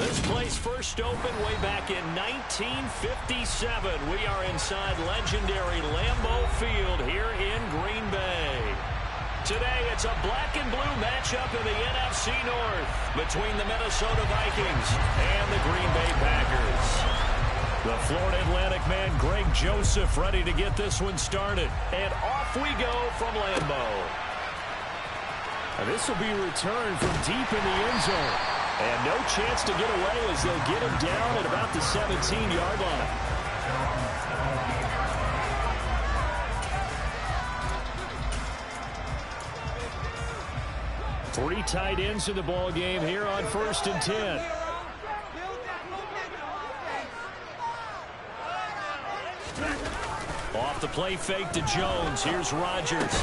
This place first opened way back in 1957. We are inside legendary Lambeau Field here in Green Bay. Today, it's a black and blue matchup in the NFC North between the Minnesota Vikings and the Green Bay Packers. The Florida Atlantic man, Greg Joseph, ready to get this one started. And off we go from Lambeau. This will be a return from deep in the end zone. And no chance to get away as they'll get him down at about the 17-yard line. Three tight ends in the ball game here on 1st and 10. Off the play fake to Jones. Here's Rodgers.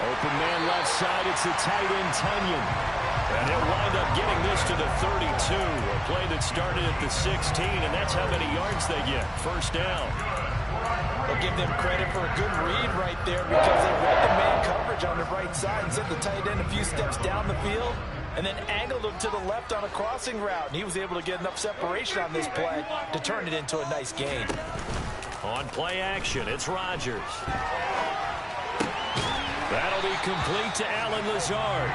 Open man left side. It's the tight end Tunyon. And he'll wind up getting this to the 32. A play that started at the 16, and that's how many yards they get. First down. I'll give them credit for a good read right there because they read the man coverage on the right side and sent the tight end a few steps down the field and then angled him to the left on a crossing route. And he was able to get enough separation on this play to turn it into a nice gain. On play action, it's Rodgers. That'll be complete to Allen Lazard.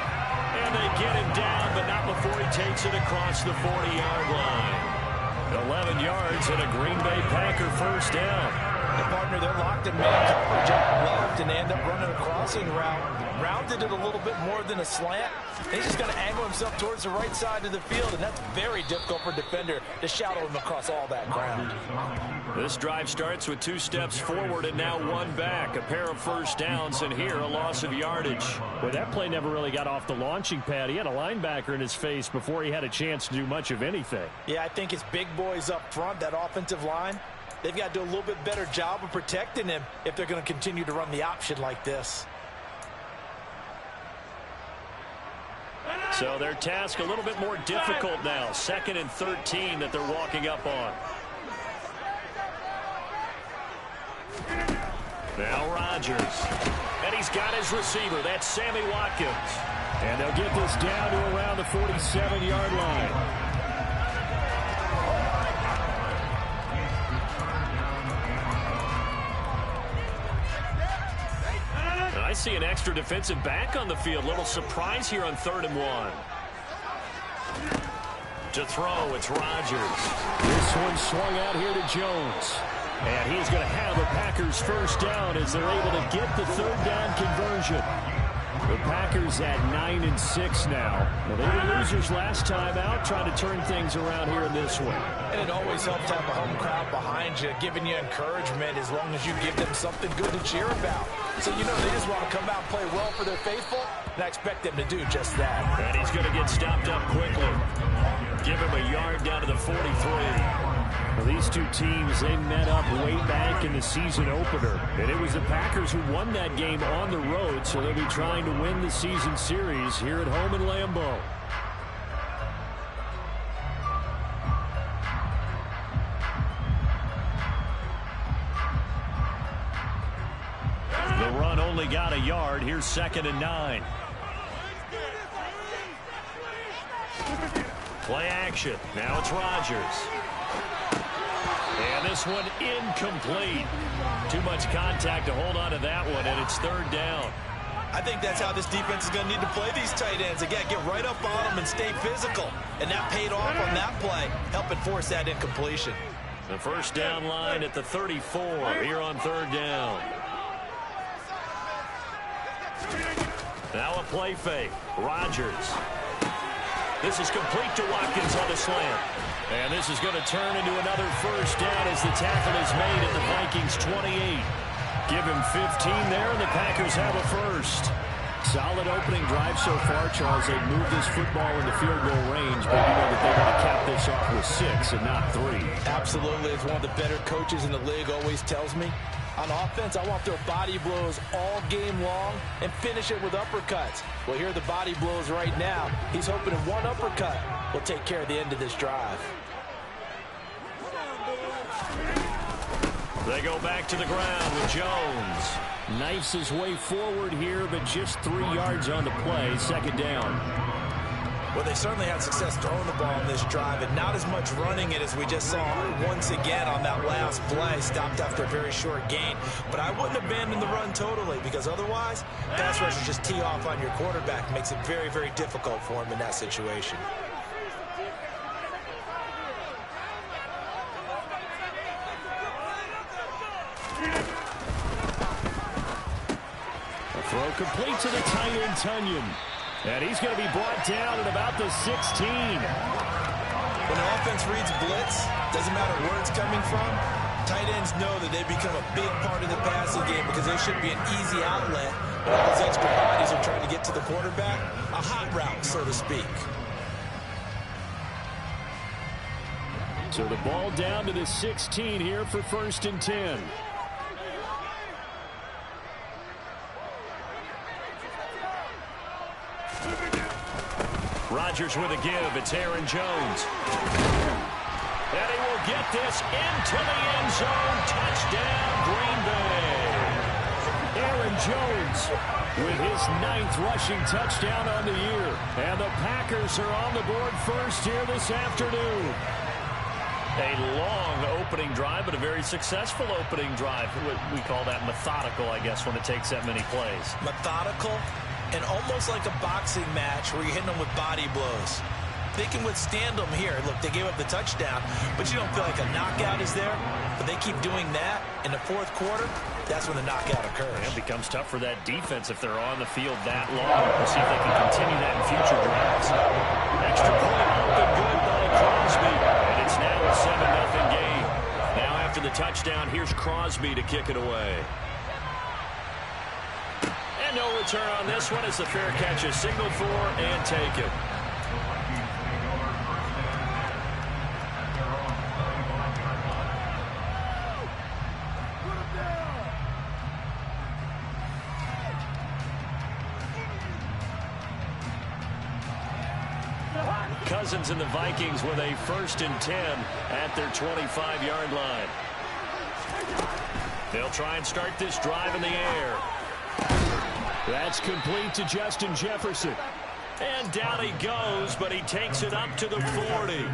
And they get him down, but not before he takes it across the 40-yard line. 11 yards and a Green Bay Packer first down. The partner, they're locked in man coverage out left, and they end up running a crossing route. Rounded it a little bit more than a slant. He's just going to angle himself towards the right side of the field, and that's very difficult for a defender to shadow him across all that ground. This drive starts with 2 steps forward and now 1 back. A pair of first downs, and here a loss of yardage. Well, that play never really got off the launching pad. He had a linebacker in his face before he had a chance to do much of anything. Yeah, I think it's big boys up front, that offensive line. They've got to do a little bit better job of protecting him if they're going to continue to run the option like this. So their task a little bit more difficult now. 2nd and 13 that they're walking up on. Now Rodgers. And he's got his receiver. That's Sammy Watkins. And they'll get this down to around the 47-yard line. I see an extra defensive back on the field. Little surprise here on 3rd and 1. To throw, it's Rodgers. This one swung out here to Jones. And he's going to have a Packers first down as they're able to get the 3rd down conversion. The Packers at 9-6 now. Well, they were losers last time out, trying to turn things around here in this one. And it always helps to have a home crowd behind you, giving you encouragement as long as you give them something good to cheer about. So you know they just want to come out and play well for their faithful, and I expect them to do just that. And he's going to get stopped up quickly. Give him a yard down to the 43. Well, these two teams, they met up way back in the season opener. And it was the Packers who won that game on the road, so they'll be trying to win the season series here at home in Lambeau. The run only got a yard. Here's 2nd and 9. Play action. Now it's Rodgers. And this one incomplete. Too much contact to hold on to that one, and it's 3rd down. I think that's how this defense is going to need to play these tight ends. Again, get right up on them and stay physical. And that paid off on that play, helping force that incompletion. The first down line at the 34 here on 3rd down. Now a play fake. Rodgers. This is complete to Watkins on the slant. And this is going to turn into another first down as the tackle is made at the Vikings 28. Give him 15 there, and the Packers have a first. Solid opening drive so far, Charles. They've moved this football into field goal range, but you know that they want to cap this off with 6 and not 3. Absolutely. As one of the better coaches in the league always tells me, on offense, I want their body blows all game long and finish it with uppercuts. Well, here are the body blows right now. He's hoping that one uppercut will take care of the end of this drive. They go back to the ground with Jones. Knifes his way forward here, but just 3 yards on the play. 2nd down. Well, they certainly had success throwing the ball in this drive, and not as much running it as we just saw once again on that last play. Stopped after a very short gain. But I wouldn't abandon the run totally, because otherwise, pass rushers just tee off on your quarterback. Makes it very, very difficult for him in that situation. A throw complete to the tight end, Tunyon. And he's going to be brought down at about the 16. When an offense reads blitz, doesn't matter where it's coming from, tight ends know that they become a big part of the passing game because they should be an easy outlet when all those extra bodies are trying to get to the quarterback. A hot route, so to speak. So the ball down to the 16 here for 1st and 10. Rodgers with a give. It's Aaron Jones. And he will get this into the end zone. Touchdown, Green Bay. Aaron Jones with his 9th rushing touchdown on the year. And the Packers are on the board first here this afternoon. A long opening drive, but a very successful opening drive. We call that methodical, I guess, when it takes that many plays. Methodical and almost like a boxing match where you're hitting them with body blows. They can withstand them here. Look, they gave up the touchdown, but you don't feel like a knockout is there. But they keep doing that in the 4th quarter. That's when the knockout occurs. It becomes tough for that defense if they're on the field that long. We'll see if they can continue that in future drives. Extra point up and good by Crosby. And it's now a 7-0 game. Now after the touchdown, here's Crosby to kick it away. And no return on this one as the fair catch is signaled for and taken. Cousins and the Vikings with a 1st and 10 at their 25-yard line. They'll try and start this drive in the air. That's complete to Justin Jefferson. And down he goes, but he takes it up to the 40.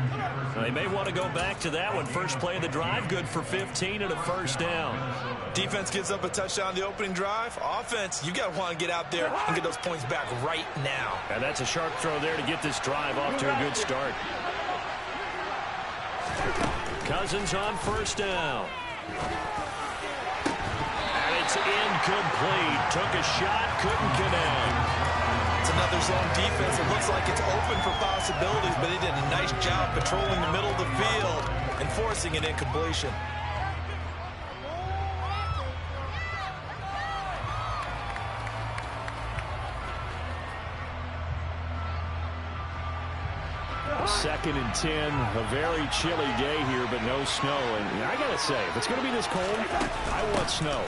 They may want to go back to that one. First play of the drive, good for 15 and a 1st down. Defense gives up a touchdown on the opening drive. Offense, you got to want to get out there and get those points back right now. And that's a sharp throw there to get this drive off to a good start. Cousins on 1st down. And it's incomplete. Took a shot, couldn't connect. It's another zone defense. It looks like it's open for possibilities, but they did a nice job patrolling the middle of the field and forcing an incompletion. Second and 10, a very chilly day here, but no snow. And I got to say, if it's going to be this cold, I want snow.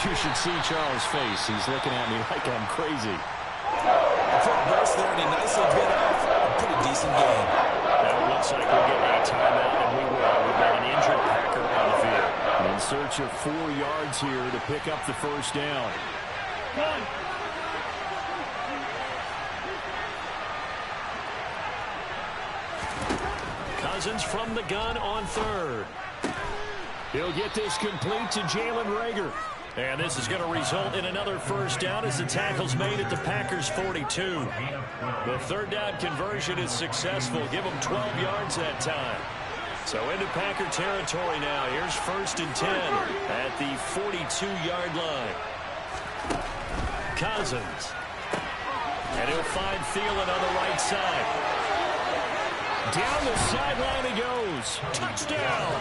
You should see Charles' face. He's looking at me like I'm crazy. A quick burst there, and he nicely bit off a pretty decent game. Now it looks like we'll get a timeout, and we will. We've got an injured Packer on the field. In search of 4 yards here to pick up the 1st down. Cousins from the gun on 3rd. He'll get this complete to Jalen Reagor. And this is going to result in another 1st down as the tackle's made at the Packers' 42. The 3rd down conversion is successful. Give them 12 yards that time. So into Packer territory now. Here's 1st and 10 at the 42-yard line. Cousins. And he'll find Thielen on the right side. Down the sideline he goes. Touchdown.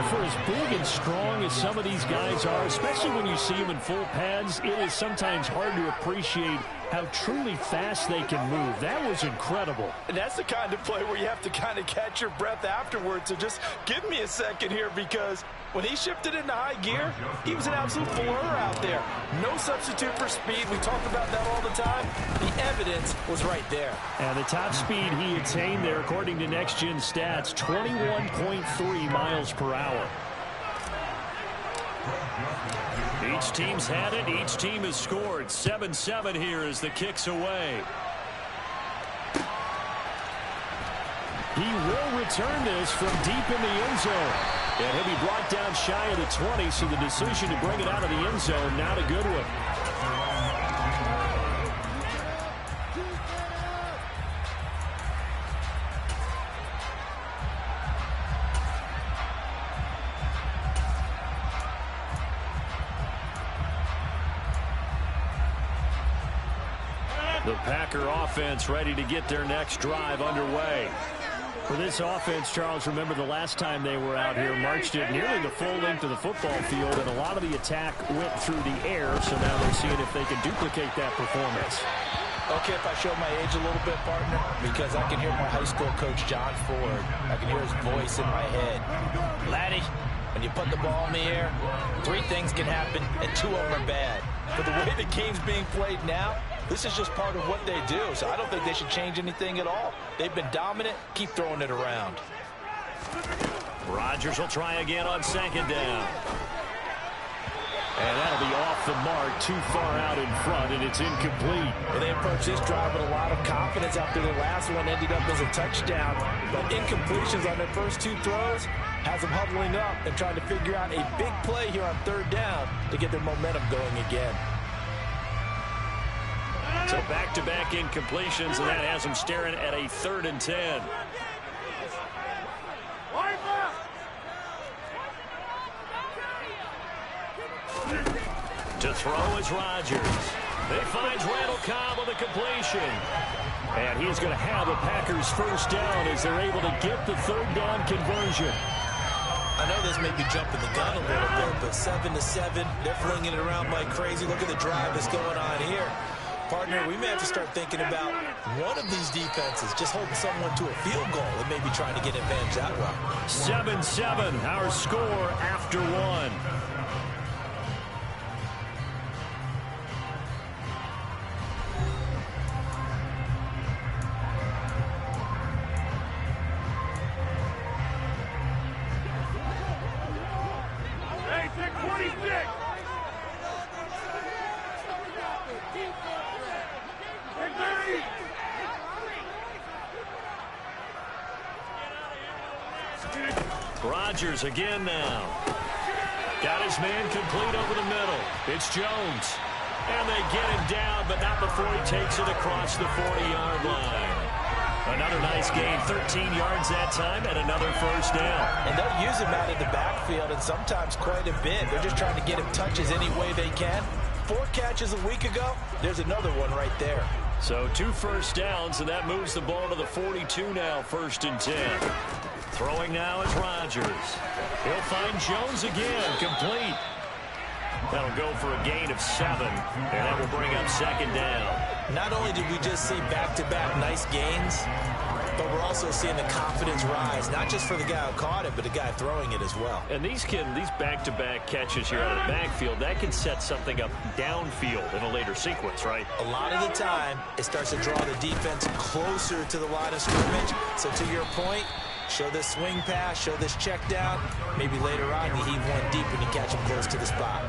For as big and strong as some of these guys are, especially when you see them in full pads, it is sometimes hard to appreciate how truly fast they can move. That was incredible. And that's the kind of play where you have to kind of catch your breath afterwards. So just give me a second here, because when he shifted into high gear, he was an absolute blur out there. No substitute for speed. We talk about that all the time. The evidence was right there. And the top speed he attained there, according to Next Gen Stats, 21.3 miles per hour. Each team's had it. Each team has scored. 7-7 here as the kick's away. He will return this from deep in the end zone. And he'll be brought down shy of the 20, so the decision to bring it out of the end zone, not a good one. The Packer offense ready to get their next drive underway. For this offense, Charles, remember the last time they were out here, marched it nearly the full length of the football field, and a lot of the attack went through the air, so now they're seeing if they can duplicate that performance. Okay, if I show my age a little bit, partner, because I can hear my high school coach, John Ford. I can hear his voice in my head. Laddie, when you put the ball in the air, 3 things can happen, and 2 of them are bad. But the way the game's being played now, this is just part of what they do, so I don't think they should change anything at all. They've been dominant. Keep throwing it around. Rodgers will try again on 2nd down. And that'll be off the mark, too far out in front, and it's incomplete. Well, they approached this drive with a lot of confidence after the last one ended up as a touchdown. But incompletions on their first 2 throws has them huddling up and trying to figure out a big play here on 3rd down to get their momentum going again. So back-to-back incompletions, and that has them staring at a 3rd and 10. To throw is Rodgers. He finds Randall Cobb with a completion. And he's going to have the Packers first down as they're able to get the 3rd down conversion. I know this may be jumping the gun a little bit, but 7-7, they're flinging it around like crazy. Look at the drive that's going on here. Partner, we may have to start thinking about one of these defenses just holding someone to a field goal and maybe trying to get advantage that way. 7-7, our score after 1. Rodgers again now. Got his man complete over the middle. It's Jones. And they get him down, but not before he takes it across the 40-yard line. Another nice gain, 13 yards that time, and another first down. And they'll use him out of the backfield, and sometimes quite a bit. They're just trying to get him touches any way they can. 4 catches a week ago. There's another one right there. So 2 first downs, and that moves the ball to the 42 now, 1st and 10. Throwing now is Rodgers. He'll find Jones again, complete. That'll go for a gain of 7, and that will bring up 2nd down. Not only did we just see back-to-back nice gains, but we're also seeing the confidence rise, not just for the guy who caught it, but the guy throwing it as well. And these back-to-back catches here out of the backfield, that can set something up downfield in a later sequence, right? A lot of the time, it starts to draw the defense closer to the line of scrimmage. So to your point, show this swing pass, show this check down. Maybe later on you heave one deep and you catch him close to the spot.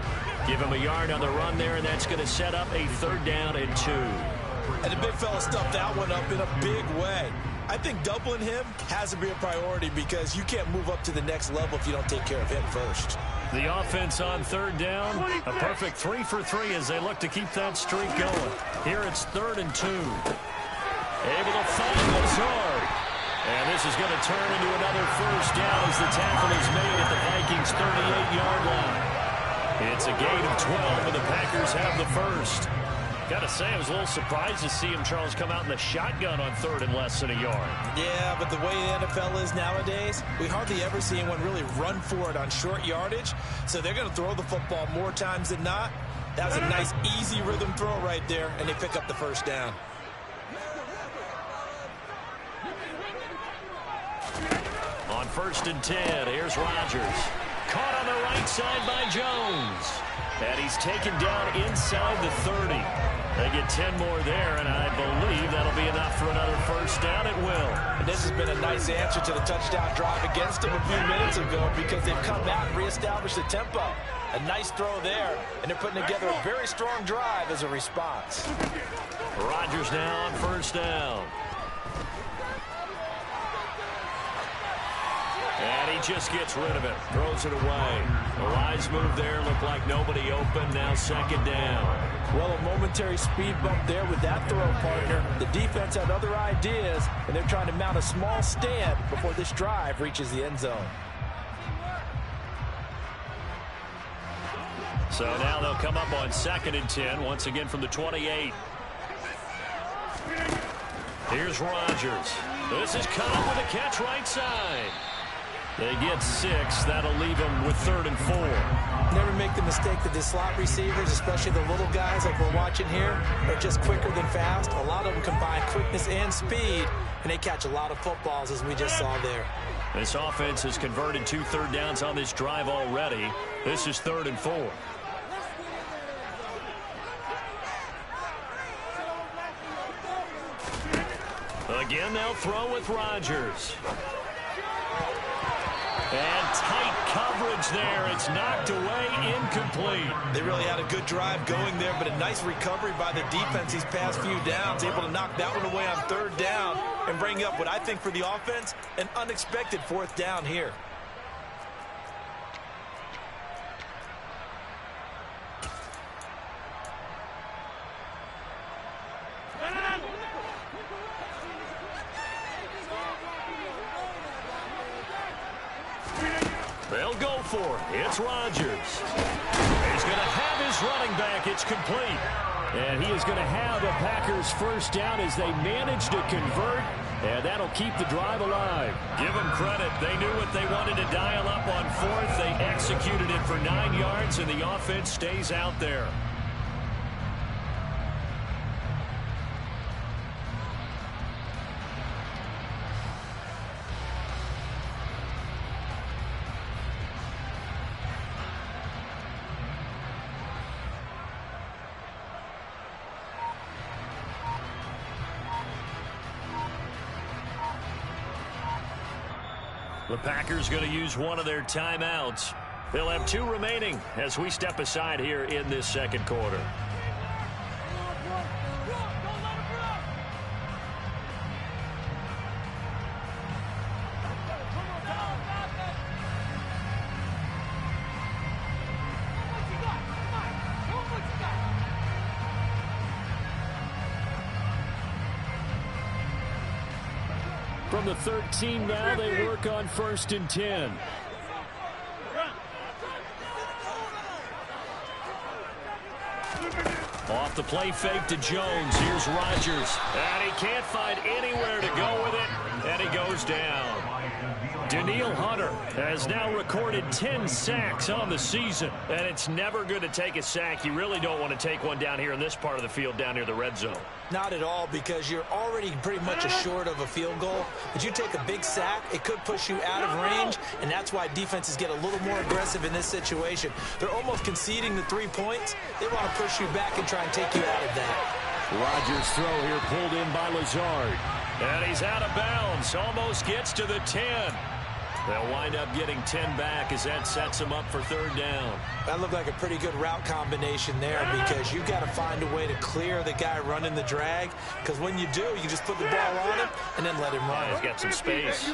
Give him a yard on the run there, and that's going to set up a 3rd down and 2. And the big fella stuffed that one up in a big way. I think doubling him has to be a priority because you can't move up to the next level if you don't take care of him first. The offense on 3rd down, a perfect 3 for 3 as they look to keep that streak going. Here it's 3rd and 2. Able to find Lazard. And this is going to turn into another first down as the tackle is made at the Vikings' 38-yard line. It's a gain of 12, and the Packers have the first. Got to say, I was a little surprised to see him, Charles, come out in the shotgun on 3rd and less than a yard. Yeah, but the way the NFL is nowadays, we hardly ever see anyone really run for it on short yardage. So they're going to throw the football more times than not. That was a nice, easy rhythm throw right there, and they pick up the first down. On 1st and 10, here's Rodgers. Caught on the right side by Jones. And he's taken down inside the 30. They get 10 more there, and I believe that'll be enough for another first down. It will. And this has been a nice answer to the touchdown drive against them a few minutes ago because they've come out and reestablished the tempo. A nice throw there, and they're putting together a very strong drive as a response. Rodgers now on 1st down. And he just gets rid of it. Throws it away. A wise move there. Looked like nobody open. Now second down. Well, a momentary speed bump there with that throw, partner. The defense had other ideas, and they're trying to mount a small stand before this drive reaches the end zone. So now they'll come up on 2nd and 10, once again from the 28. Here's Rodgers. This is caught with a catch right side. They get 6. That'll leave them with 3rd and 4. Never make the mistake that the slot receivers, especially the little guys like we're watching here, are just quicker than fast. A lot of them combine quickness and speed, and they catch a lot of footballs, as we just saw there. This offense has converted 2 third downs on this drive already. This is 3rd and 4. Again, they'll throw with Rodgers. And tight coverage there. It's knocked away, incomplete. They really had a good drive going there, but a nice recovery by the defense these past few downs, able to knock that one away on 3rd down and bring up what I think for the offense, an unexpected 4th down here. They'll go for it. It's Rodgers. He's going to have his running back. It's complete. And he is going to have a Packers 1st down as they manage to convert. And that'll keep the drive alive. Give them credit. They knew what they wanted to dial up on 4th. They executed it for 9 yards, and the offense stays out there. The Packers going to use one of their timeouts. They'll have 2 remaining as we step aside here in this 2nd quarter. From the 13 now, they work on 1st and 10. Off the play fake to Jones. Here's Rodgers. And he can't find anywhere to go with it. And he goes down. Danielle Hunter has now recorded 10 sacks on the season. And it's never good to take a sack. You really don't want to take one down here in this part of the field, down near the red zone. Not at all, because you're already pretty much assured of a field goal. But you take a big sack, it could push you out of range, and that's why defenses get a little more aggressive in this situation. They're almost conceding the 3 points. They want to push you back and try and take you out of that. Rodgers' throw here pulled in by Lazard. And he's out of bounds. Almost gets to the 10. They'll wind up getting 10 back as that sets them up for 3rd down. That looked like a pretty good route combination there, because you've got to find a way to clear the guy running the drag, because when you do, you just put the ball on him and then let him run. Yeah, he's got some space.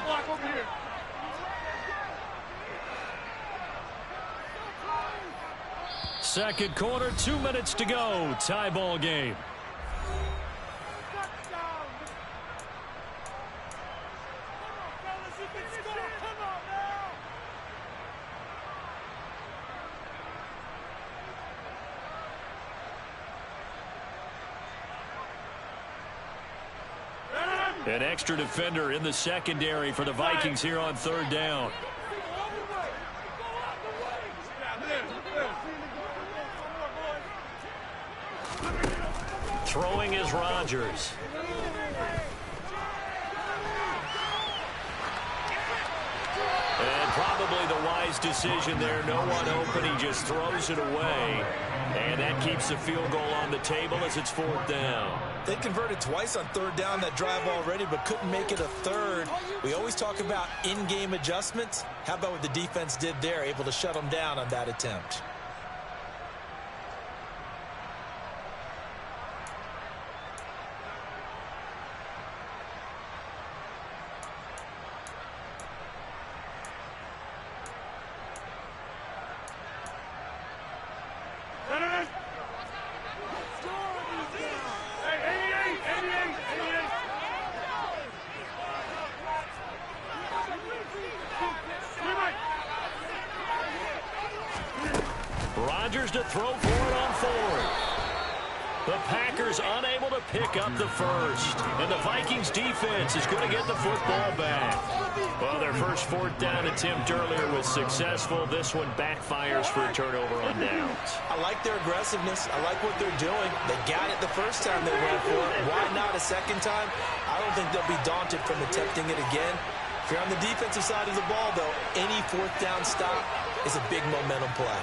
Second quarter, 2 minutes to go. Tie ball game. An extra defender in the secondary for the Vikings here on 3rd down. Throwing is Rodgers. And probably the wise decision there. No one open. He just throws it away. And that keeps the field goal on the table as it's 4th down. They converted twice on 3rd down that drive already, but couldn't make it a 3rd. We always talk about in-game adjustments. How about what the defense did there, able to shut them down on that attempt? to throw for it on fourth. The Packers unable to pick up the first. And the Vikings defense is going to get the football back. Well, their first fourth down attempt earlier was successful. This one backfires for a turnover on downs. I like their aggressiveness. I like what they're doing. They got it the first time they went for it. Why not a second time? I don't think they'll be daunted from attempting it again. If you're on the defensive side of the ball, though, any fourth down stop is a big momentum play.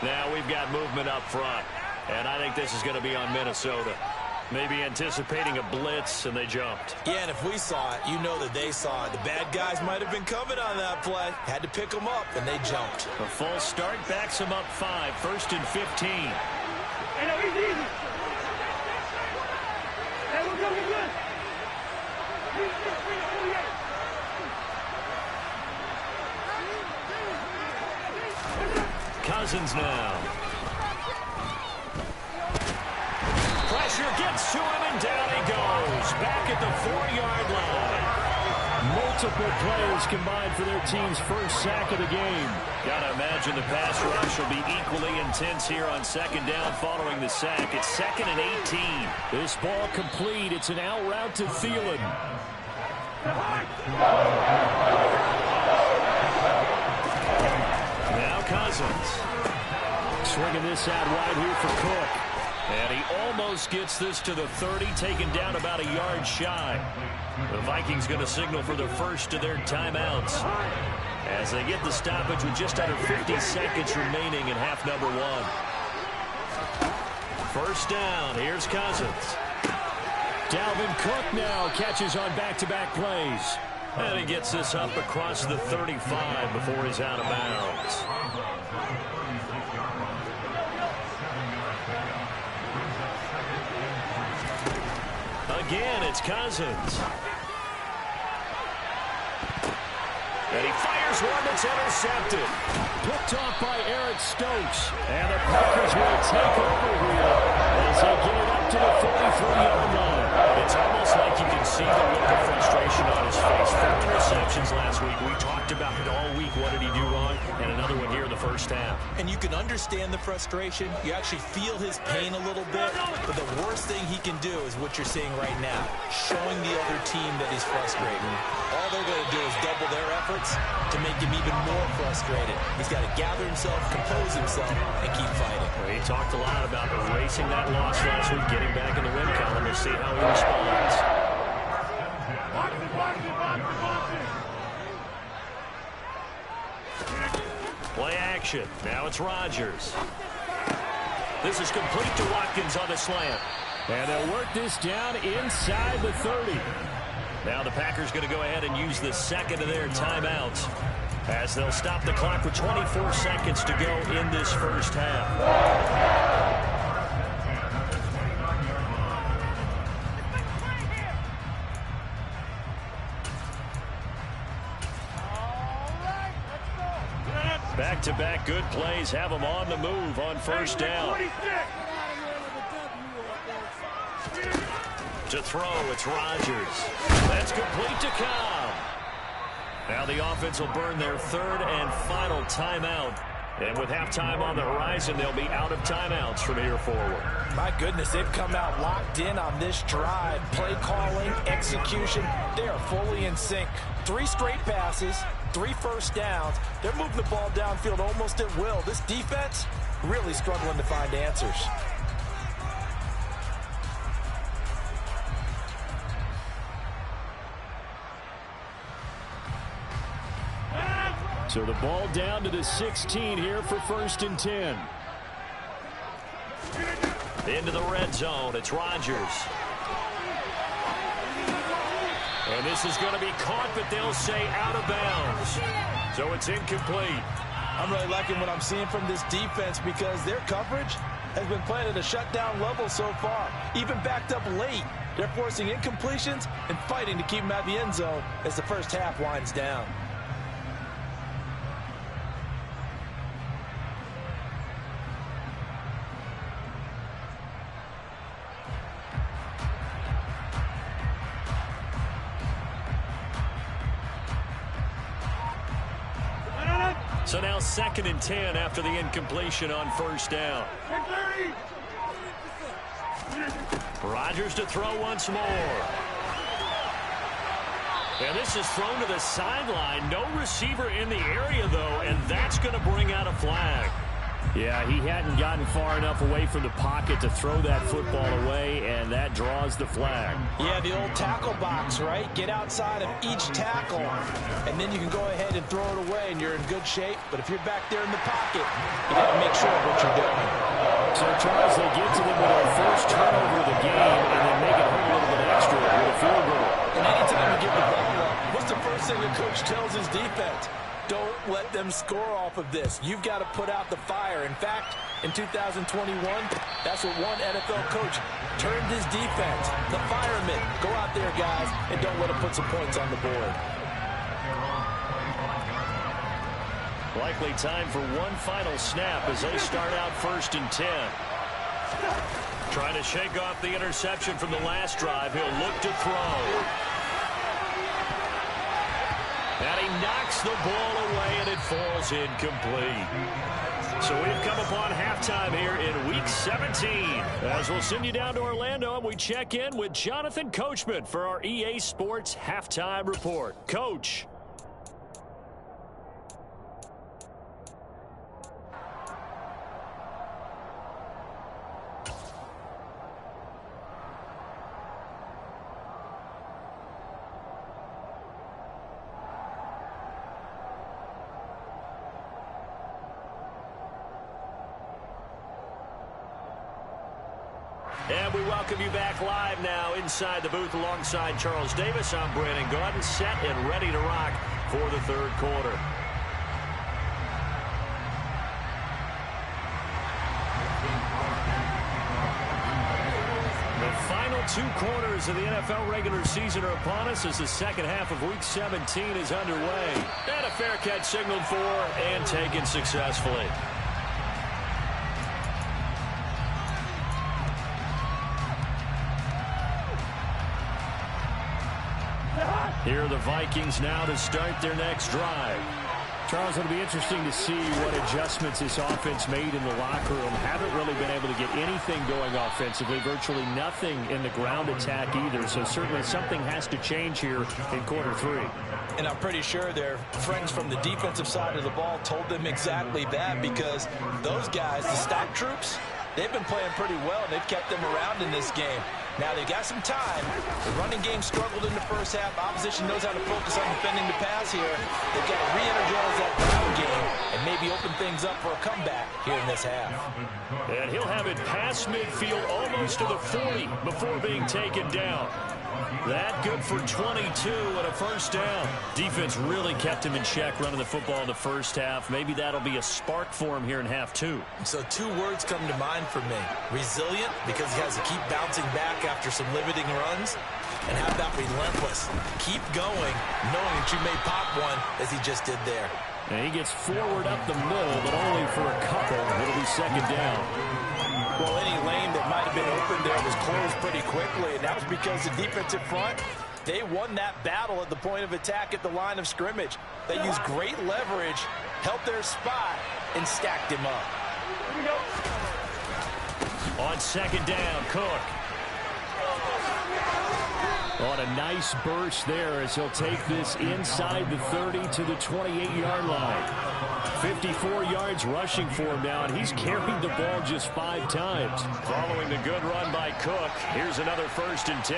Now we've got movement up front. And I think this is going to be on Minnesota. Maybe anticipating a blitz, and they jumped. Yeah, and if we saw it, you know that they saw it. The bad guys might have been coming on that play. Had to pick them up, and they jumped. A false start backs them up 5. First and 15. Hey, no, he's easy. Hey, we're good, we're good. Cousins now. Pressure gets to him, and down he goes. Back at the 4-yard line. Multiple players combined for their team's first sack of the game. Gotta imagine the pass rush will be equally intense here on second down following the sack. It's 2nd and 18. This ball complete. It's an out route to Thielen. Now Cousins. Swinging this out wide here for Cook. And he almost gets this to the 30, taken down about a yard shy. The Vikings going to signal for the first of their timeouts as they get the stoppage with just under 50 seconds remaining in half number 1. First down. Here's Cousins. Dalvin Cook now catches on back-to-back plays. And he gets this up across the 35 before he's out of bounds. Again, it's Cousins. And he fires one that's intercepted. Picked off by Eric Stokes. And the Packers will take over here as they get it up to the 43-yard line. It's almost like you can see the look of frustration on his face. 4 interceptions last week. We talked about it all week. What did he do wrong? And another one here in the first half. And you can understand the frustration. You actually feel his pain a little bit. But the worst thing he can do is what you're seeing right now, showing the other team that he's frustrated. All they're going to do is double their efforts to make him even more frustrated. He's got to gather himself, compose himself, and keep fighting. Well, he talked a lot about erasing that loss last week, getting back in the win column. We'll see how he responds. Play action. Now it's Rodgers. This is complete to Watkins on the slant. And they'll work this down inside the 30. Now the Packers going to go ahead and use the second of their timeouts as they'll stop the clock with 24 seconds to go in this first half. Back-to-back good plays have them on the move on first down. To throw, it's Rodgers. That's complete to Cobb. Now the offense will burn their third and final timeout. And with halftime on the horizon, they'll be out of timeouts from here forward. My goodness, they've come out locked in on this drive. Play calling, execution, they are fully in sync. 3 straight passes, 3 first downs. They're moving the ball downfield almost at will. This defense really struggling to find answers. So the ball down to the 16 here for 1st and 10. Into the red zone, it's Rodgers. And this is going to be caught, but they'll say out of bounds. So it's incomplete. I'm really liking what I'm seeing from this defense because their coverage has been playing at a shutdown level so far. Even backed up late, they're forcing incompletions and fighting to keep them out of the end zone as the first half winds down. So now 2nd and 10 after the incompletion on first down. Rodgers to throw once more. And this is thrown to the sideline. No receiver in the area, though, and that's going to bring out a flag. Yeah, he hadn't gotten far enough away from the pocket to throw that football away, and that draws the flag. Yeah, the old tackle box, right? Get outside of each tackle, and then you can go ahead and throw it away, and you're in good shape. But if you're back there in the pocket, you got to make sure of what you're doing. So, Charles, they get to them with their first turnover of the game, and then make it home a little bit extra with a field goal. And anytime you give the ball up, what's the first thing the coach tells his defense? Don't let them score off of this. You've got to put out the fire. In fact, in 2021, that's what one NFL coach turned his defense. The firemen. Go out there, guys, and don't let them put some points on the board. Likely time for one final snap as they start out 1st and 10. Trying to shake off the interception from the last drive. He'll look to throw. And he knocks the ball away, and it falls incomplete. So we've come upon halftime here in Week 17. As we'll send you down to Orlando, and we check in with Jonathan Coachman for our EA Sports Halftime Report. Coach. And we welcome you back live now inside the booth alongside Charles Davis. I'm Brandon Gaudin, set and ready to rock for the third quarter. The final 2 quarters of the NFL regular season are upon us as the second half of Week 17 is underway. And a fair catch signaled for and taken successfully. Here are the Vikings now to start their next drive. Charles, it'll be interesting to see what adjustments this offense made in the locker room. Haven't really been able to get anything going offensively, virtually nothing in the ground attack either. So certainly something has to change here in quarter 3. And I'm pretty sure their friends from the defensive side of the ball told them exactly that, because those guys, the stock troops, they've been playing pretty well. They've kept them around in this game. Now, they've got some time. The running game struggled in the first half. Opposition knows how to focus on defending the pass here. They've got to re-energize that ground game and maybe open things up for a comeback here in this half. And he'll have it past midfield almost to the 40 before being taken down. That good for 22 and a first down. Defense really kept him in check running the football in the first half. Maybe that'll be a spark for him here in half 2. So 2 words come to mind for me. Resilient, because he has to keep bouncing back after some limiting runs. And how about relentless? Keep going, knowing that you may pop one as he just did there. And he gets forward up the middle, but only for a couple. It'll be second down. Well, any lane that might have been open there was closed pretty quickly, and that was because the defensive front, they won that battle at the point of attack at the line of scrimmage. They used great leverage, helped their spot, and stacked him up. On second down, Cook. On a nice burst there as he'll take this inside the 30 to the 28-yard line. 54 yards rushing for him now, and he's carried the ball just 5 times. Following the good run by Cook, here's another 1st and 10.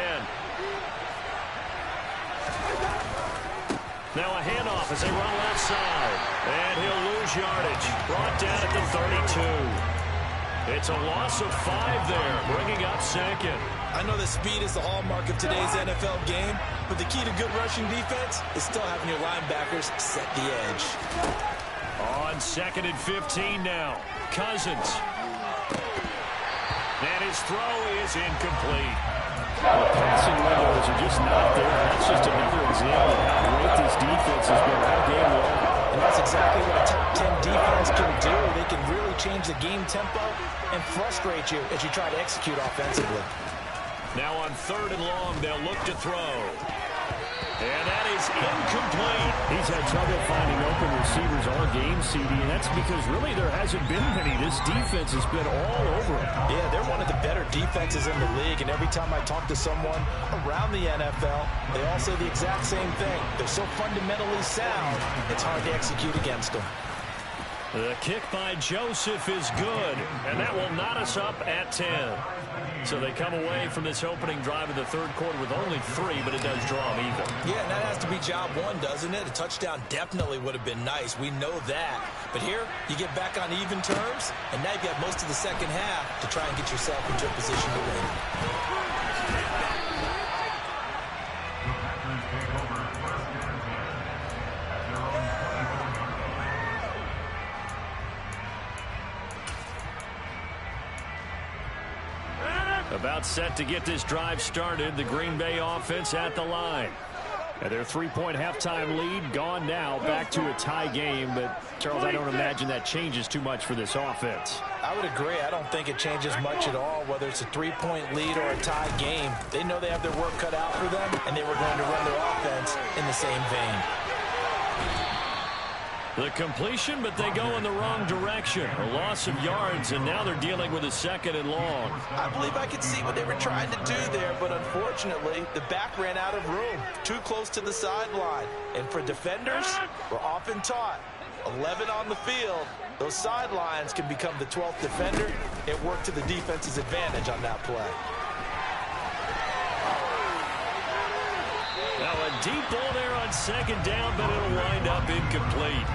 Now a handoff as they run left side. And he'll lose yardage. Brought down at the 32. It's a loss of 5 there, bringing up 2nd. I know that speed is the hallmark of today's NFL game, but the key to good rushing defense is still having your linebackers set the edge. On 2nd and 15 now, Cousins. And his throw is incomplete. The passing windows are just not there. That's just another example of how great this defense has been all game long. And that's exactly what a top 10 defense can do. They can really change the game tempo and frustrate you as you try to execute offensively. Now on 3rd and long, they'll look to throw. And that is incomplete. He's had trouble finding open receivers all game, CD, and that's because really there hasn't been many. This defense has been all over him. Yeah, they're one of the better defenses in the league, and every time I talk to someone around the NFL, they all say the exact same thing. They're so fundamentally sound, it's hard to execute against them. The kick by Joseph is good, and that will knot us up at 10. So they come away from this opening drive in the third quarter with only 3, but it does draw them even. Yeah, and that has to be job one, doesn't it? A touchdown definitely would have been nice. We know that. But here, you get back on even terms, and now you've got most of the second half to try and get yourself into a position to win. About set to get this drive started. The Green Bay offense at the line. And their 3-point halftime lead gone now. Back to a tie game. But, Charles, I don't imagine that changes too much for this offense. I would agree. I don't think it changes much at all, whether it's a 3-point lead or a tie game. They know they have their work cut out for them, and they were going to run their offense in the same vein. The completion, but they go in the wrong direction. A loss of yards, and now they're dealing with a 2nd and long. I believe I could see what they were trying to do there, but unfortunately, the back ran out of room. Too close to the sideline. And for defenders, we're often taught, 11 on the field, those sidelines can become the 12th defender. It worked to the defense's advantage on that play. Now a deep ball there on 2nd down, but it'll wind up incomplete.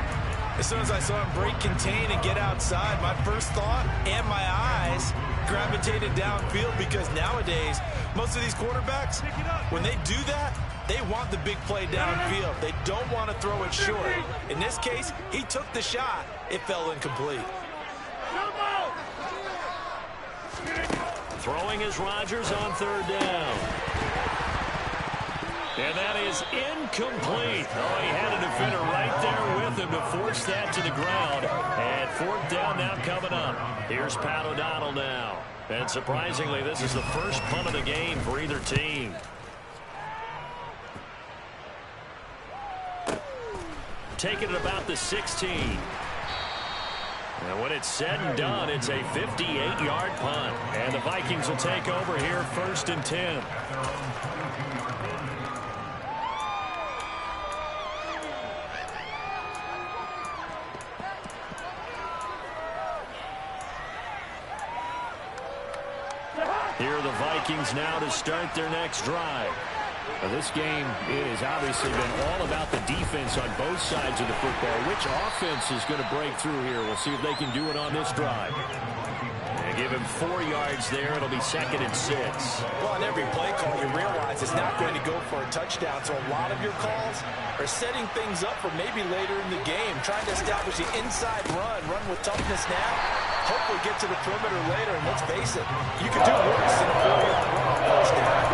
As soon as I saw him break contain and get outside, my first thought and my eyes gravitated downfield, because nowadays, most of these quarterbacks, when they do that, they want the big play downfield. They don't want to throw it short. In this case, he took the shot. It fell incomplete. Throwing is Rodgers on 3rd down. And that is incomplete. Oh, he had a defender right there with him to force that to the ground. And 4th down now coming up. Here's Pat O'Donnell now. And surprisingly, this is the first punt of the game for either team. Taking it about the 16. And when it's said and done, it's a 58-yard punt. And the Vikings will take over here 1st and 10. Here are the Vikings now to start their next drive. Well, this game has obviously been all about the defense on both sides of the football. Which offense is going to break through here? We'll see if they can do it on this drive. They give him 4 yards there. It'll be 2nd and 6. Well, on every play call, you realize it's not going to go for a touchdown. So a lot of your calls are setting things up for maybe later in the game, trying to establish the inside run with toughness now. Hopefully get to the perimeter later, and let's face it, you could do worse than a 4-yard run on 1st down.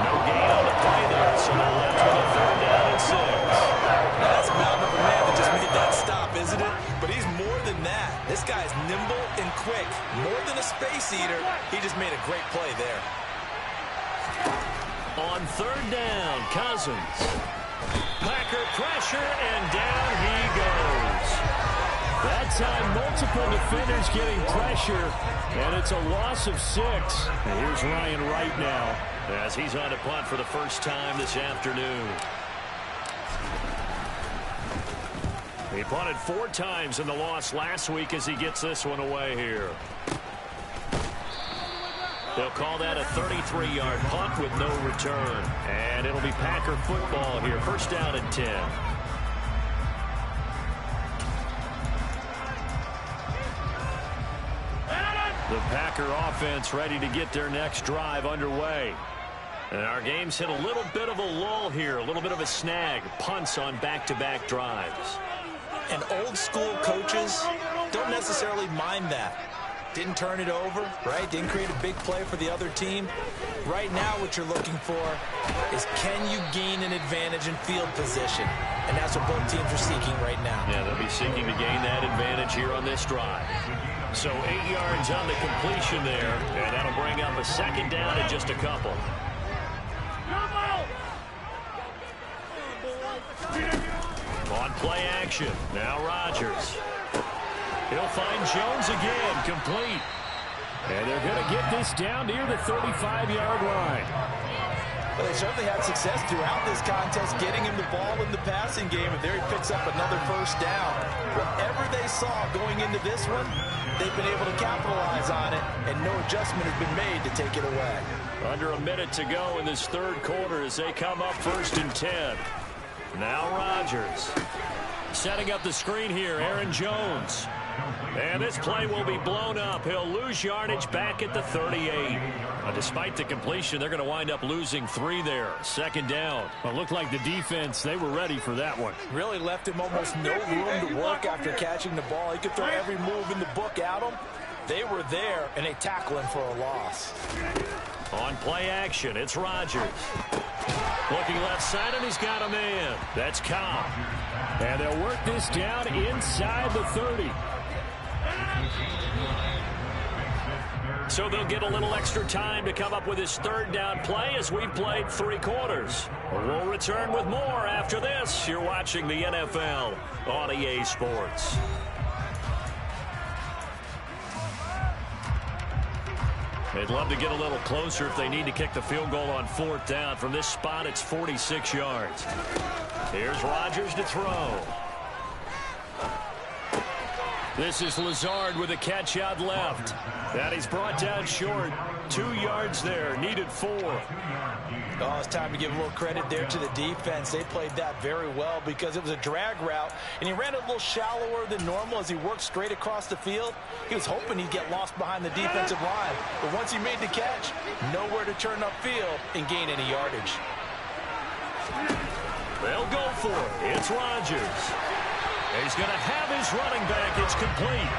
No gain on the play there, so now left with a 3rd down and 6. Now that's a mountain of a man that just made that stop, isn't it? But he's more than that. This guy's nimble and quick. More than a space eater, he just made a great play there. On 3rd down, Cousins. Packer pressure, and down he goes. That time, multiple defenders getting pressure, and it's a loss of 6. And here's Ryan Wright now, as he's on to punt for the first time this afternoon. He punted 4 times in the loss last week as he gets this one away here. They'll call that a 33-yard punt with no return. And it'll be Packer football here. 1st down and 10. The Packer offense ready to get their next drive underway. And our game's hit a little bit of a lull here, a little bit of a snag. Punts on back-to-back drives. And old-school coaches don't necessarily mind that. Didn't turn it over, right? Didn't create a big play for the other team. Right now what you're looking for is, can you gain an advantage in field position? And that's what both teams are seeking right now. Yeah, they'll be seeking to gain that advantage here on this drive. So 8 yards on the completion there, and that'll bring up a 2nd down and just a couple. On play action, now Rodgers. He'll find Jones again, complete. And they're going to get this down near the 35-yard line. Well, they certainly had success throughout this contest getting him the ball in the passing game, and there he picks up another first down. Whatever they saw going into this one, they've been able to capitalize on it, and no adjustment has been made to take it away. Under a minute to go in this third quarter as they come up 1st and 10. Now Rodgers. Setting up the screen here, Aaron Jones. And this play will be blown up. He'll lose yardage back at the 38. Despite the completion, they're going to wind up losing 3 there. 2nd down. Well, it looked like the defense, they were ready for that one. Really left him almost no room to work after catching the ball. He could throw every move in the book at him. They were there, and they tackle him for a loss. On play action, it's Rodgers. Looking left side, and he's got a man. That's Cobb. And they'll work this down inside the 30. So they'll get a little extra time to come up with his 3rd down play as we've played 3 quarters. We'll return with more after this. You're watching the NFL on EA Sports. They'd love to get a little closer if they need to kick the field goal on 4th down. From this spot, it's 46 yards. Here's Rodgers to throw. This is Lazard with a catch out left. And he's brought down short. 2 yards there. Needed 4. Oh, it's time to give a little credit there to the defense. They played that very well because it was a drag route, and he ran a little shallower than normal as he worked straight across the field. He was hoping he'd get lost behind the defensive line, but once he made the catch, nowhere to turn upfield and gain any yardage. They'll go for it. It's Rodgers. He's going to have his running back. It's complete.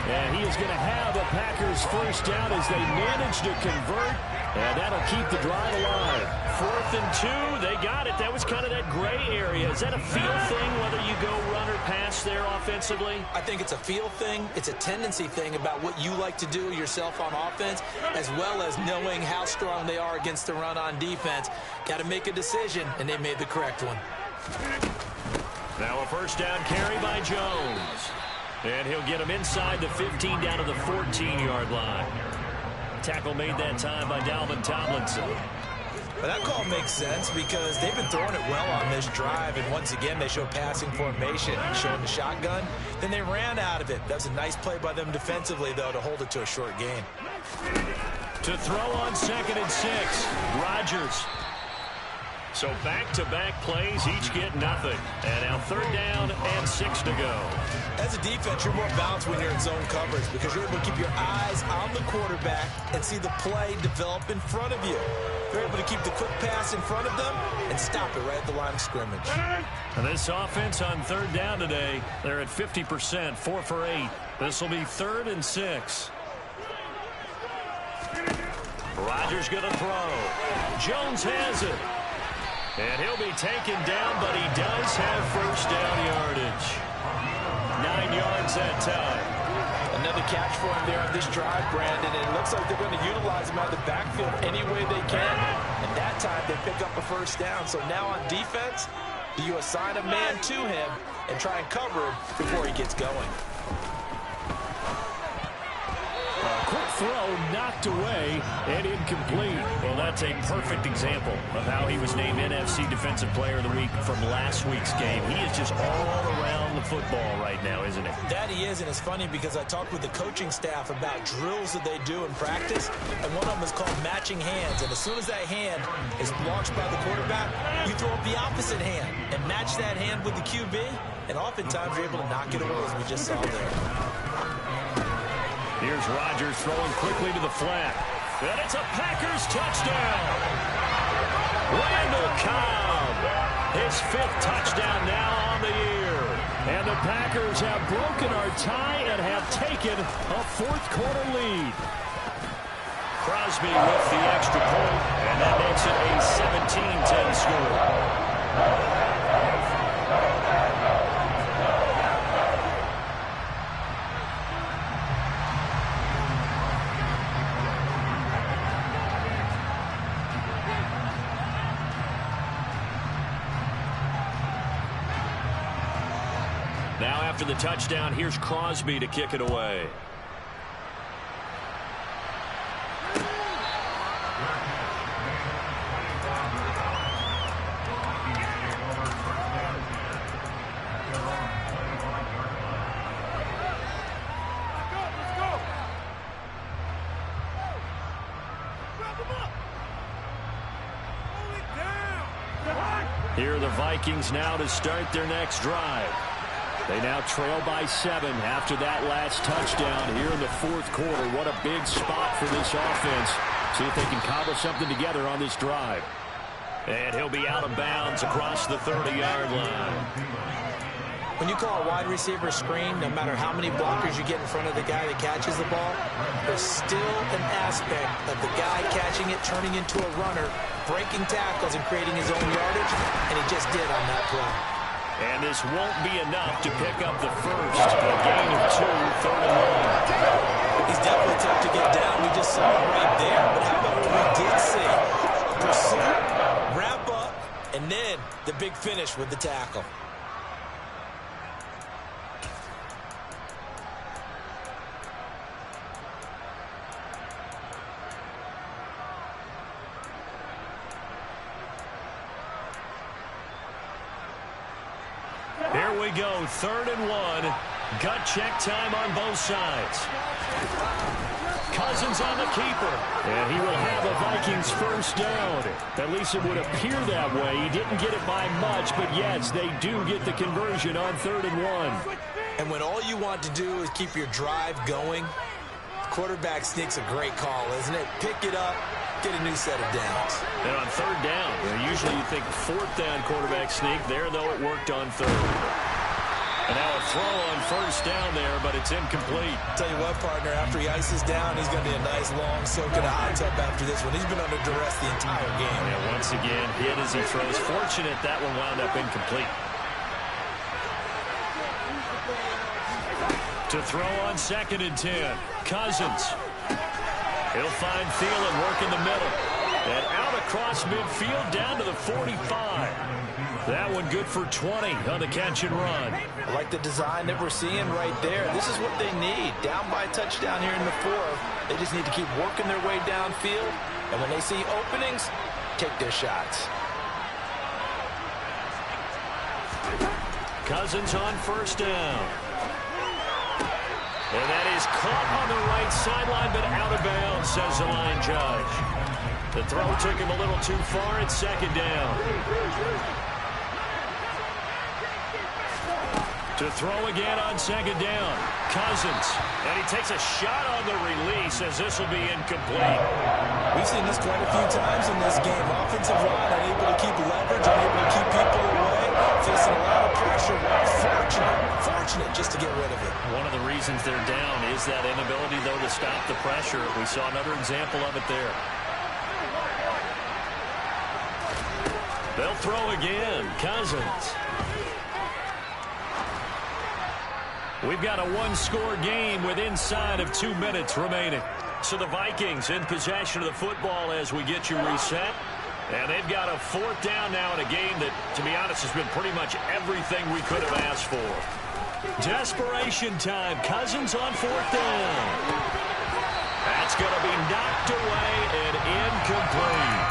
And he is going to have the Packers first down as they manage to convert. And that'll keep the drive alive. 4th and 2. They got it. That was kind of that gray area. Is that a feel thing, whether you go run or pass there offensively? I think it's a feel thing. It's a tendency thing about what you like to do yourself on offense, as well as knowing how strong they are against the run on defense. Got to make a decision, and they made the correct one. Now a first down carry by Jones. And he'll get him inside the 15 down to the 14-yard line. Tackle made that time by Dalvin Tomlinson. Well, that call makes sense because they've been throwing it well on this drive, and once again they show passing formation, showing the shotgun. Then they ran out of it. That was a nice play by them defensively, though, to hold it to a short gain. To throw on 2nd and 6, Rodgers. So back-to-back plays, each get nothing. And now 3rd down and 6 to go. As a defense, you're more balanced when you're in zone coverage because you're able to keep your eyes on the quarterback and see the play develop in front of you. You're able to keep the quick pass in front of them and stop it right at the line of scrimmage. And this offense on 3rd down today, they're at 50%, 4 for 8. This will be 3rd and 6. Rodgers going to throw. Jones has it. And he'll be taken down, but he does have first down yardage. 9 yards that time. Another catch for him there on this drive, Brandon, and it looks like they're going to utilize him out of the backfield any way they can. And that time they pick up a first down. So now on defense, do you assign a man to him and try and cover him before he gets going? Quick throw knocked away and incomplete. Well, that's a perfect example of how he was named NFC Defensive Player of the Week from last week's game. He is just all around the football right now, isn't he? That he is, and it's funny because I talked with the coaching staff about drills that they do in practice, and one of them is called matching hands. And as soon as that hand is launched by the quarterback, you throw up the opposite hand and match that hand with the QB, and oftentimes you're able to knock it away, as we just saw there. Here's Rodgers throwing quickly to the flat. And it's a Packers touchdown. Randall Cobb, his 5th touchdown now on the year. And the Packers have broken our tie and have taken a 4th quarter lead. Crosby with the extra point, and that makes it a 17-10 score. after the touchdown. Here's Crosby to kick it away. Here are the Vikings now to start their next drive. They now trail by 7 after that last touchdown here in the fourth quarter. What a big spot for this offense. See if they can cobble something together on this drive. And he'll be out of bounds across the 30-yard line. When you call a wide receiver a screen, no matter how many blockers you get in front of the guy that catches the ball, there's still an aspect of the guy catching it, turning into a runner, breaking tackles and creating his own yardage, and he just did on that play. And this won't be enough to pick up the first. A gain of 2, 3rd and 1. He's definitely tough to get down. We just saw it right there. But how about what we did see? Pursuit, wrap up, and then the big finish with the tackle. Here we go, 3rd and 1. Gut check time on both sides. Cousins on the keeper. And he will have a Vikings first down. At least it would appear that way. He didn't get it by much, but yes, they do get the conversion on 3rd and 1. And when all you want to do is keep your drive going, quarterback sneak's a great call, isn't it? Pick it up, get a new set of downs. And on 3rd down, usually you think 4th down quarterback sneak. There, though, it worked on 3rd. And now a throw on 1st down there, but it's incomplete. Tell you what, partner, after he ices down, he's going to be a nice long soak in a hot tub after this one. He's been under duress the entire game. Yeah, once again, hit as he throws. Fortunate that one wound up incomplete. To throw on 2nd and 10. Cousins. He'll find Thielen, work in the middle. And out across midfield down to the 45. That one good for 20 on the catch and run. I like the design that we're seeing right there. This is what they need. Down by a touchdown here in the 4th. They just need to keep working their way downfield. And when they see openings, take their shots. Cousins on 1st down. And that is caught on the right sideline, but out of bounds, says the line judge. The throw took him a little too far. It's 2nd down. To throw again on 2nd down. Cousins. And he takes a shot on the release as this will be incomplete. We've seen this quite a few times in this game. Offensive line unable to keep leverage, unable to keep people away, facing a lot of pressure. Fortunate just to get rid of it. One of the reasons they're down is that inability, though, to stop the pressure. We saw another example of it there. They'll throw again. Cousins. We've got a one-score game with inside of 2 minutes remaining. So the Vikings in possession of the football as we get you reset. And they've got a 4th down now in a game that, to be honest, has been pretty much everything we could have asked for. Desperation time. Cousins on 4th down. That's going to be knocked away and incomplete.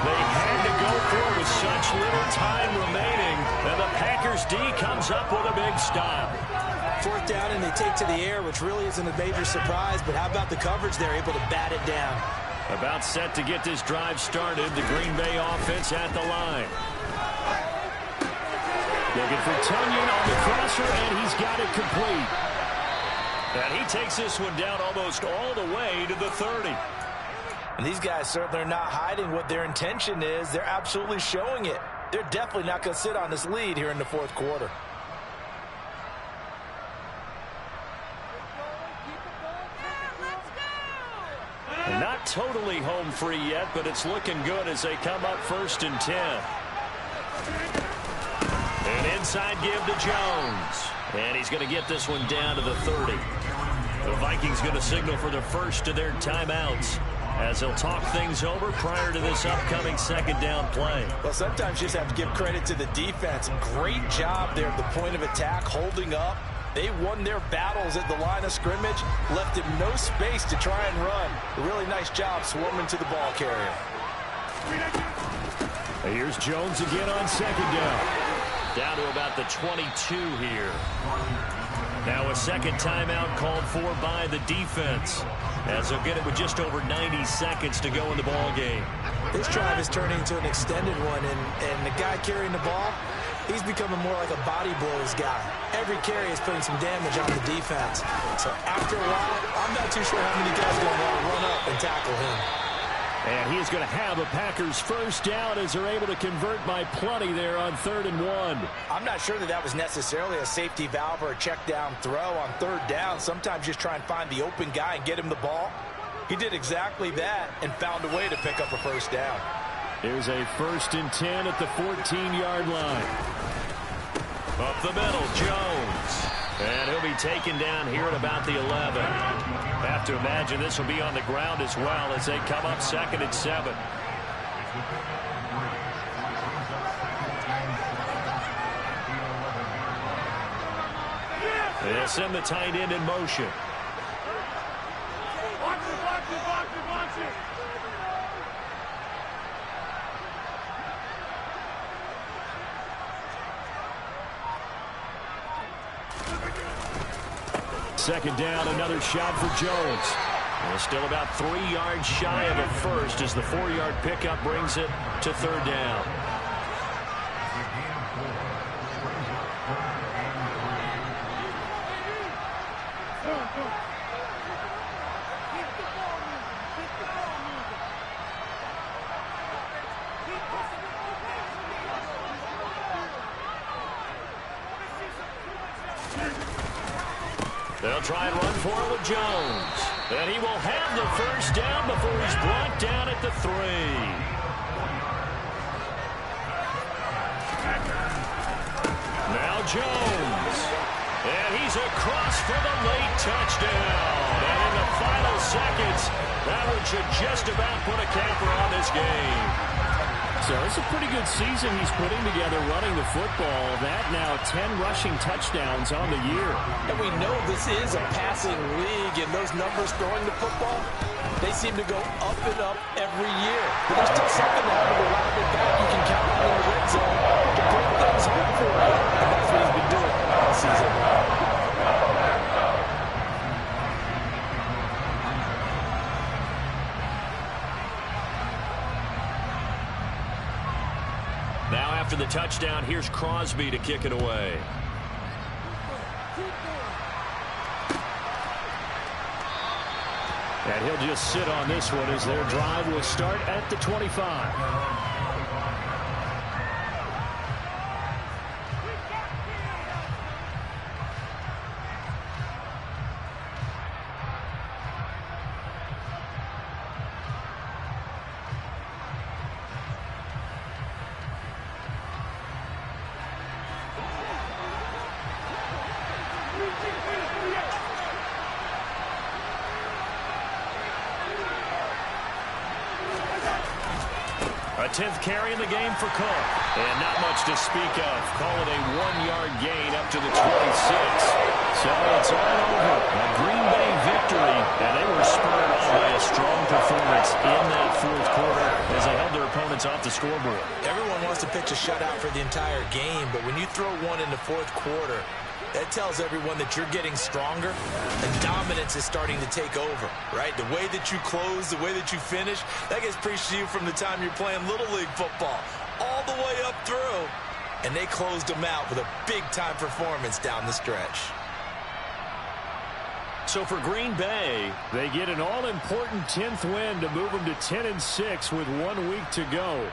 They had to go for it with such little time remaining. And the Packers D comes up with a big stop. 4th down and they take to the air, which really isn't a major surprise, but how about the coverage? They're able to bat it down. About set to get this drive started. The Green Bay offense at the line. Looking for Tunyon on the crosser, and he's got it complete. And he takes this one down almost all the way to the 30. And these guys certainly are not hiding what their intention is. They're absolutely showing it. They're definitely not going to sit on this lead here in the 4th quarter. Not totally home free yet, but it's looking good as they come up 1st and 10. An inside give to Jones. And he's going to get this one down to the 30. The Vikings going to signal for the first of their timeouts as they'll talk things over prior to this upcoming 2nd down play. Well, sometimes you just have to give credit to the defense. Great job there at the point of attack, holding up, They won their battles at the line of scrimmage, left him no space to try and run. A really nice job swarming to the ball carrier. Here's Jones again on second down. Down to about the 22 here. Now a second timeout called for by the defense, as they'll get it with just over 90 seconds to go in the ball game. This drive is turning into an extended one, and the guy carrying the ball, he's becoming more like a body blows guy. Every carry is putting some damage on the defense. So after a while, I'm not too sure how many guys are going to want to run up and tackle him. And he is going to have a Packers first down as they're able to convert by plenty there on 3rd and 1. I'm not sure that was necessarily a safety valve or a check down throw on 3rd down. Sometimes just try and find the open guy and get him the ball. He did exactly that and found a way to pick up a first down. Here's a 1st and 10 at the 14-yard line. Up the middle, Jones. And he'll be taken down here at about the 11. Have to imagine this will be on the ground as well as they come up 2nd and 7. They'll send the tight end in motion. Watch it. Second down, another shot for Jones. Well, still about 3 yards shy of a first as the 4-yard pickup brings it to 3rd down. They'll try and run for it with Jones. And he will have the first down before he's brought down at the 3. Now Jones. And he's across for the late touchdown. And in the final seconds, that one should just about put a capper on this game. So it's a pretty good season he's putting together running the football. That now 10 rushing touchdowns on the year. And we know this is a passing league, and those numbers throwing the football, they seem to go up and up every year. But there's still something to have a reliable back you can count on in the red zone to bring things home for you. And that's what he's been doing all season. Now after the touchdown, here's Crosby to kick it away. And he'll just sit on this one as their drive will start at the 25. A 10th carry in the game for Cook. And not much to speak of. Call it a 1-yard gain up to the 26. So it's all over. A Green Bay victory. And they were spurred on by a strong performance in that 4th quarter as they held their opponents off the scoreboard. Everyone wants to pitch a shutout for the entire game, but when you throw one in the 4th quarter, that tells everyone that you're getting stronger and dominance is starting to take over, right? The way that you close, the way that you finish, that gets preached to you from the time you're playing Little League football all the way up through. And they closed them out with a big-time performance down the stretch. So for Green Bay, they get an all-important 10th win to move them to 10-6 with 1 week to go.